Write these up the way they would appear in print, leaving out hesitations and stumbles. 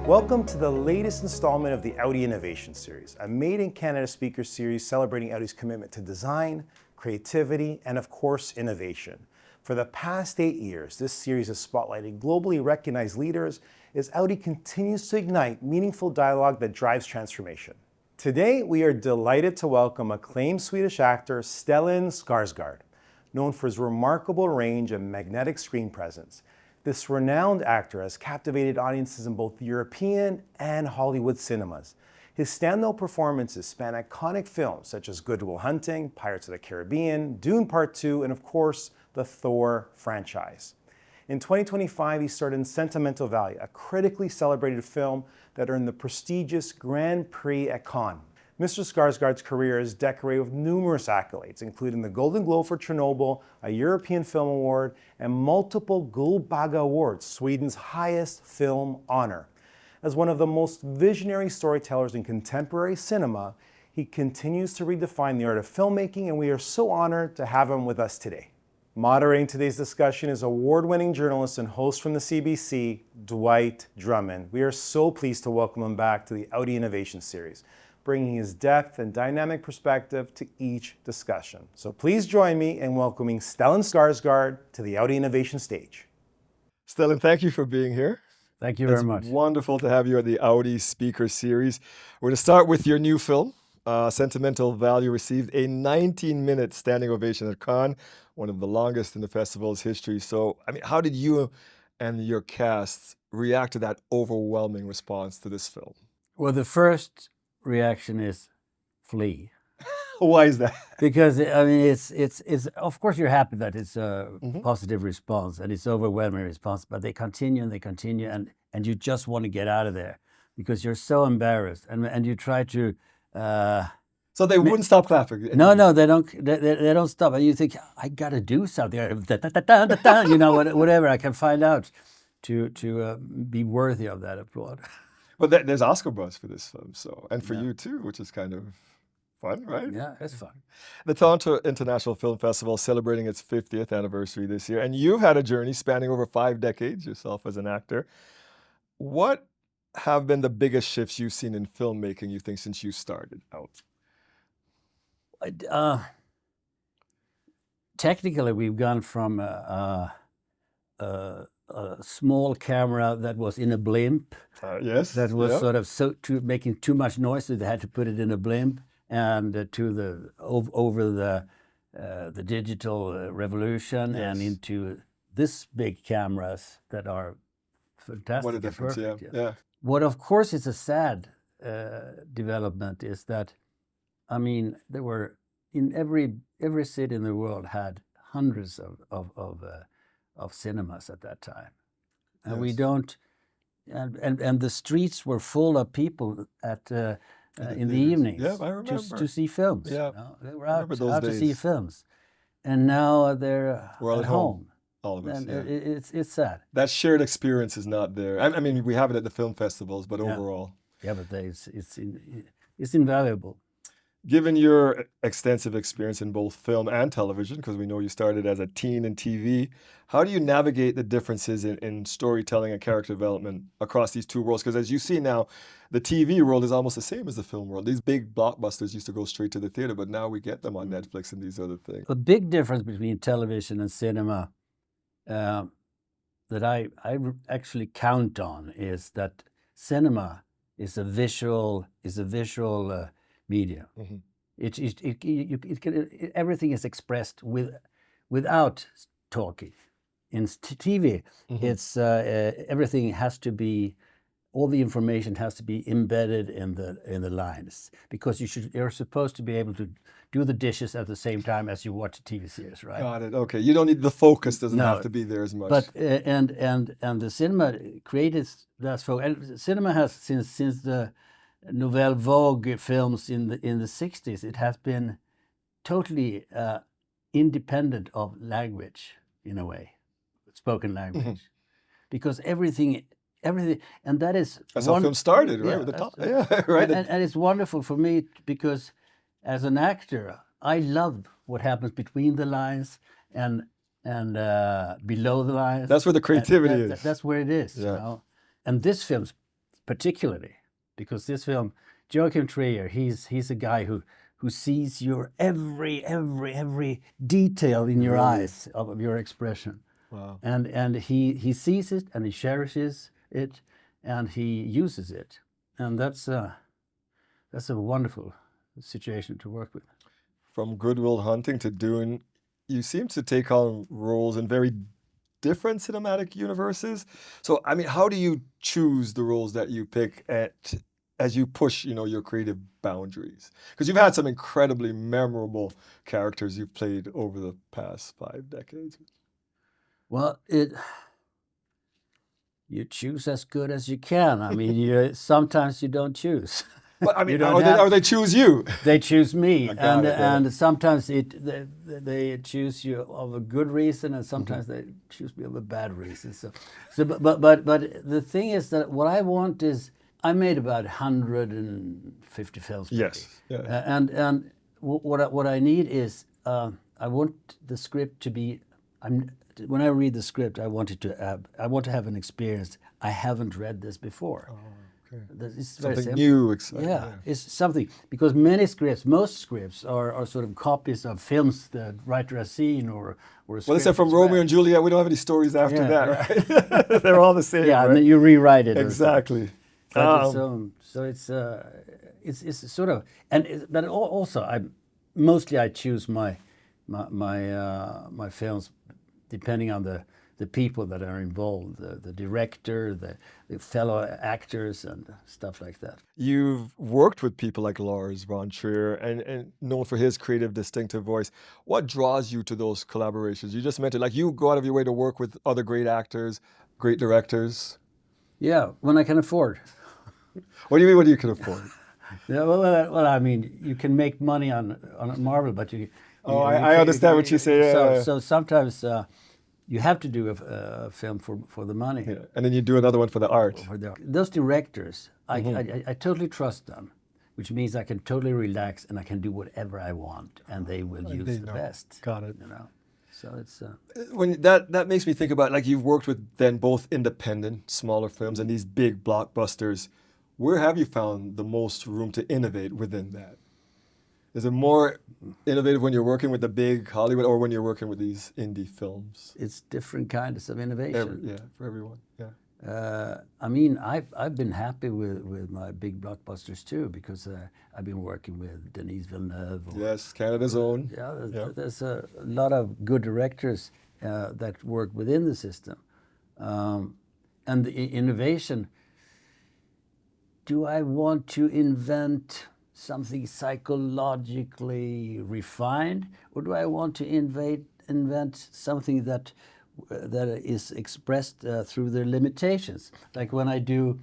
Welcome to the latest installment of the Audi Innovation Series, a Made in Canada speaker series celebrating Audi's commitment to design, creativity, and of course, innovation. For the past 8 years, this series has spotlighted globally recognized leaders as Audi continues to ignite meaningful dialogue that drives transformation. Today, we are delighted to welcome acclaimed Swedish actor Stellan Skarsgård. Known for his remarkable range and magnetic screen presence, this renowned actor has captivated audiences in both European and Hollywood cinemas. His standout performances span iconic films such as Good Will Hunting, Pirates of the Caribbean, Dune Part 2, and of course, the Thor franchise. In 2025, he starred in Sentimental Value, a critically celebrated film that earned the prestigious Grand Prix at Cannes. Mr. Skarsgård's career is decorated with numerous accolades, including the Golden Globe for Chernobyl, a European Film Award, and multiple Guldbagge Awards, Sweden's highest film honor. As one of the most visionary storytellers in contemporary cinema, he continues to redefine the art of filmmaking, and we are so honored to have him with us today. Moderating today's discussion is award-winning journalist and host from the CBC, Dwight Drummond. We are so pleased to welcome him back to the Audi Innovation Series, bringing his depth and dynamic perspective to each discussion. So please join me in welcoming Stellan Skarsgård to the Audi Innovation stage. Stellan, thank you for being here. Thank you very much. It's wonderful to have you at the Audi Speaker Series. We're going to start with your new film. Sentimental Value received a 19-minute standing ovation at Cannes, one of the longest in the festival's history. So, how did you and your cast react to that overwhelming response to this film? Well, the first reaction is flee. Why is that? Because it's of course you're happy that it's a positive response and it's overwhelming response, but they continue and you just want to get out of there because you're so embarrassed and you try to. So they wouldn't stop clapping. No, they don't. They don't stop, and you think I got to do something. Whatever I can find out to be worthy of that applaud. But there's Oscar buzz for this film, and for you too, which is kind of fun, right? Yeah, it's fun. The Toronto International Film Festival is celebrating its 50th anniversary this year, and you've had a journey spanning over 5 decades yourself as an actor. What have been the biggest shifts you've seen in filmmaking, you think, since you started out? Technically, we've gone from a small camera that was in a blimp. Yes. That was sort of making too much noise, so they had to put it in a blimp, and to the over the digital revolution, and into this big cameras that are fantastic. What a difference! Yeah. What of course is a sad development is that, there were in every city in the world had hundreds of cinemas at that time, and we don't, and the streets were full of people at in the evenings to see films. Yeah, they were out to see films, and now they're all at home. All of us. And it's sad. That shared experience is not there. We have it at the film festivals, but overall. Yeah, but it's invaluable. Given your extensive experience in both film and television, because we know you started as a teen in TV, how do you navigate the differences in storytelling and character development across these two worlds? Because as you see now, the TV world is almost the same as the film world. These big blockbusters used to go straight to the theater, but now we get them on Netflix and these other things. The big difference between television and cinema that I actually count on is that cinema is a visual medium. Everything is expressed without talking. In TV, it's everything has to be. All the information has to be embedded in the lines, because you're supposed to be able to do the dishes at the same time as you watch a TV series, right? Got it. Okay, you don't need the focus. Doesn't have to be there as much. But and the cinema created that focus. And cinema has since the Nouvelle Vague films in the 60s, it has been totally independent of language in a way, spoken language, because everything, and that's how film started, right? With the top, right. And it's wonderful for me because, as an actor, I love what happens between the lines and below the lines. That's where the creativity is. That's where it is. Yeah. You know? And this film particularly because this film, Joachim Trier, he's a guy who sees your every detail in your eyes of your expression. Wow. And he sees it and he cherishes it and he uses it. And that's a wonderful situation to work with. From Good Will Hunting to Dune, you seem to take on roles in very different cinematic universes. So, I mean, how do you choose the roles that you pick as you push, your creative boundaries? Because you've had some incredibly memorable characters you've played over the past 5 decades. Well, you choose as good as you can. I mean, sometimes you don't choose. But I mean, or they choose you. They choose me, got it. and sometimes they choose you of a good reason, and sometimes they choose me of a bad reason. But the thing is that what I want is, I made about 150 films. Maybe. Yes. Yeah. And what I need is I want the script to be. When I read the script, I want to have an experience. I haven't read this before. Oh, okay. It's very Something simple. new, exciting. Yeah, it's something, because most scripts are sort of copies of films the writer has seen or Well, they said from Romeo and Juliet, we don't have any stories after Yeah, that, right? They're all the same. Yeah, right? and then you rewrite it. Exactly. So it's sort of, but also I choose my films depending on the people that are involved, the director, the fellow actors, and stuff like that. You've worked with people like Lars von Trier and known for his creative, distinctive voice. What draws you to those collaborations? You just mentioned, like, you go out of your way to work with other great actors, great directors. Yeah, when I can afford. What do you mean, what you can afford? Yeah, well, I mean, you can make money on Marvel, but you. I understand what you say. Yeah, so sometimes you have to do a film for the money. yeah. And then you do another one for the art. Those directors, I totally trust them, which means I can totally relax and I can do whatever I want, and they will use the best. Got it. So it's. When that makes me think about, like, you've worked with then both independent, smaller films and these big blockbusters. Where have you found the most room to innovate within that? Is it more innovative when you're working with the big Hollywood or when you're working with these indie films? It's different kinds of innovation. For everyone. Yeah. I mean, I've been happy with my big blockbusters too, because I've been working with Denis Villeneuve. Yes, Canada's own. Yeah, there's a lot of good directors that work within the system. And the innovation, do I want to invent something psychologically refined, or do I want to invent something that is expressed through their limitations? Like when I did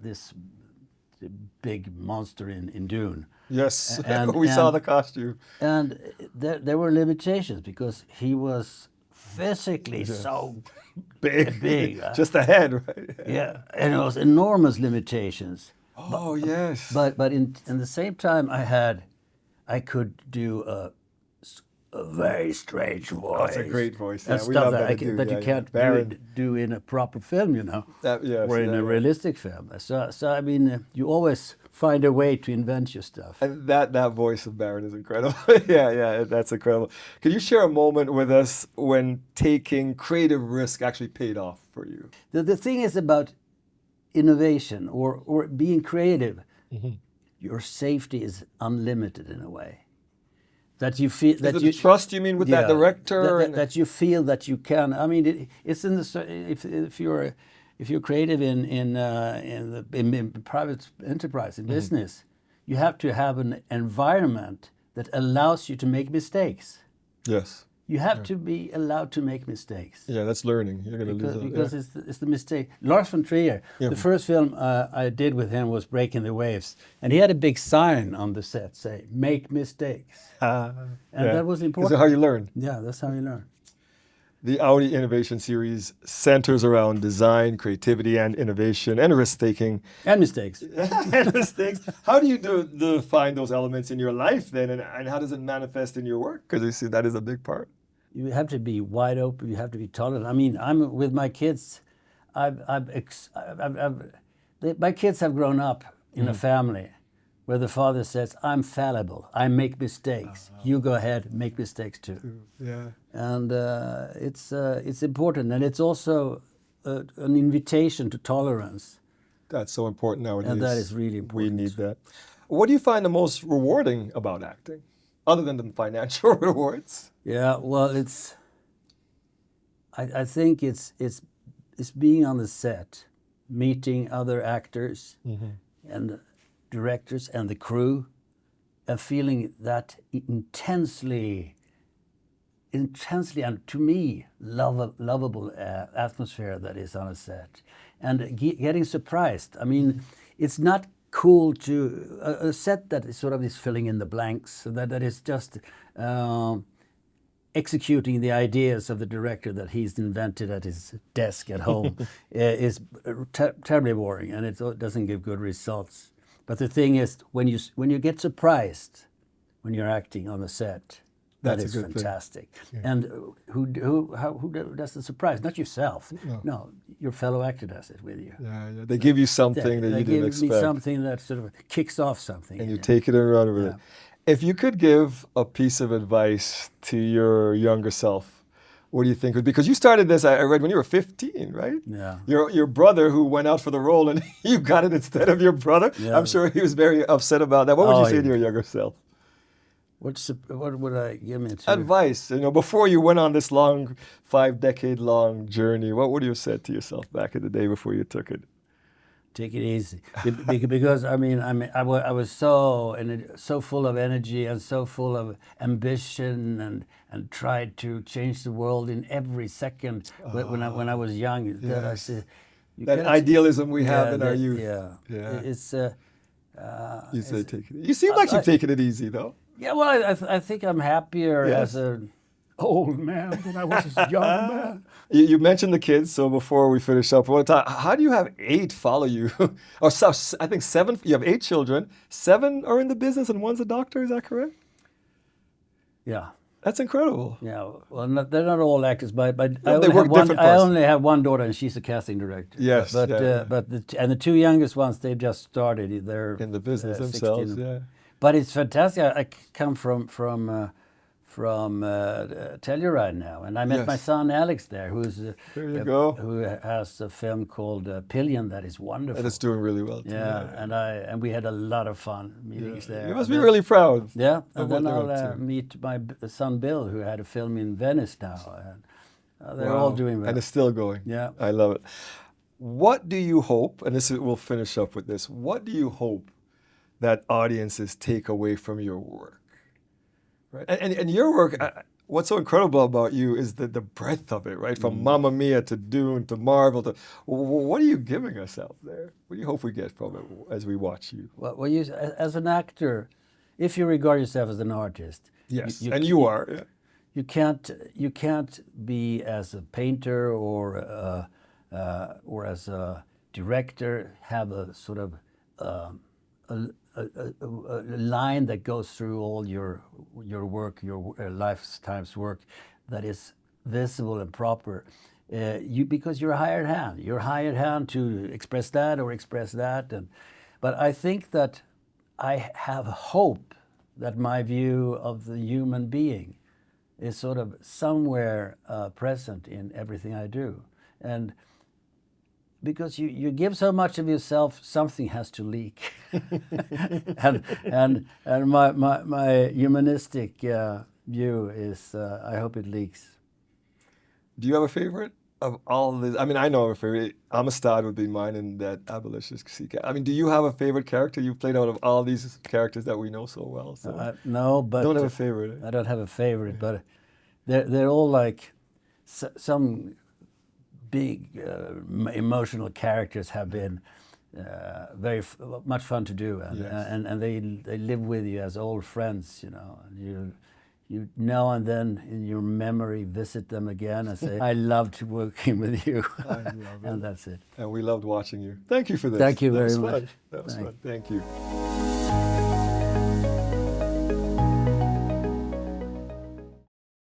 this big monster in Dune. Yes, we saw the costume. And there were limitations because he was physically so big. Just the head, right? Yeah, and it was enormous limitations. Oh, yes. But in the same time, I could do a very strange voice. That's a great voice. And Yeah, we stuff love that you can't do in a proper film, or in a realistic film. So I mean, you always find a way to invent your stuff. And that voice of Baron is incredible. yeah, that's incredible. Can you share a moment with us when taking creative risk actually paid off for you? The thing is about innovation or being creative, your safety is unlimited in a way. That you feel that you trust. You mean with that director that you feel that you can. I mean, it's in the if you're creative in private enterprise in business, you have to have an environment that allows you to make mistakes. Yes. You have to be allowed to make mistakes. Yeah, that's learning. You're going to lose it. Because it's the mistake. Lars von Trier, the first film I did with him was Breaking the Waves. And he had a big sign on the set saying, "Make mistakes." And that was important. Is that how you learn? Yeah, that's how you learn. The Audi Innovation Series centers around design, creativity, and innovation, and risk-taking. And mistakes. And mistakes. How do you define those elements in your life then, and how does it manifest in your work? Because you see that is a big part. You have to be wide open. You have to be tolerant. I mean, I'm with my kids. my kids have grown up in a family where the father says, "I'm fallible. I make mistakes. You go ahead, make mistakes too." Yeah. And it's important, and it's also an invitation to tolerance. That's so important nowadays. And that is really important. We need that. What do you find the most rewarding about acting, other than the financial rewards? Yeah, well, I think it's being on the set, meeting other actors and directors and the crew, and feeling that intensely and to me lovable atmosphere that is on a set, and getting surprised. I mean, it's not cool to a set that is sort of is filling in the blanks, that is just executing the ideas of the director that he's invented at his desk at home is terribly boring, and it doesn't give good results. But the thing is, when you get surprised when you're acting on the set, that is fantastic. Yeah. And who does the surprise? Not yourself. No, your fellow actor does it with you. Yeah. They give you something that you didn't expect. They give me something that sort of kicks off something. And you take it and run with it. If you could give a piece of advice to your younger self, what do you think? Because you started this, I read, when you were 15, right? Yeah. Your brother who went out for the role and you got it instead of your brother. Yeah. I'm sure he was very upset about that. What would you say to your younger self? What would I give me to? Advice, before you went on this long, 5-decade-long journey, what would you have said to yourself back in the day before you took it? Take it easy, because I was so full of energy and so full of ambition and tried to change the world in every second when I was young. That I said, that idealism we have in our youth. Yeah. It's. You say take it. You seem like you've taken it easy though. Yeah, well, I think I'm happier as an old man than I was as a young man. You mentioned the kids, so before we finish up, how do you have 8 follow you? Or so, I think 7, you have 8 children, 7 are in the business and one's a doctor, is that correct? Yeah. That's incredible. Yeah, well, they're not all actors, but I only have one daughter, and she's a casting director. Yes, but the 2 youngest ones, they've just started. They're in the business themselves. 16. Yeah. But it's fantastic. I come from Telluride now, and I met my son Alex there, who has a film called Pillion that is wonderful. And it's doing really well too. Yeah, and we had a lot of fun meetings there. You must be really proud. Yeah, and then I'll meet my son Bill, who had a film in Venice now. And they're all doing well. And it's still going. Yeah. I love it. What do you hope, and we'll finish up with this, what do you hope that audiences take away from your work? Right. And your work, what's so incredible about you is the breadth of it, right? From Mamma Mia to Dune to Marvel to, what are you giving us out there? What do you hope we get from it as we watch you? Well, as an actor, if you regard yourself as an artist, yes, you are. Yeah. You can't be as a painter or as a director have a sort of a line that goes through all your work, your lifetime's work, that is visible and proper. Because you're a hired hand. You're a hired hand to express that or express that. But I think that I have hope that my view of the human being is sort of somewhere present in everything I do. And because you give so much of yourself, something has to leak. and my humanistic view is, I hope it leaks. Do you have a favorite of all of this? I mean, I know a favorite. Amistad would be mine in that abolitionist sea cat. I mean, do you have a favorite character you've played out of all these characters that we know so well? So no, but don't have a favorite. I don't have a favorite, but they're all like some big emotional characters have been very much fun to do, and they live with you as old friends, and you now and then in your memory visit them again and say, I loved working with you. I love it. And that's it. And we loved watching you. Thank you for this. Thank you very much. That was fun. Thank you.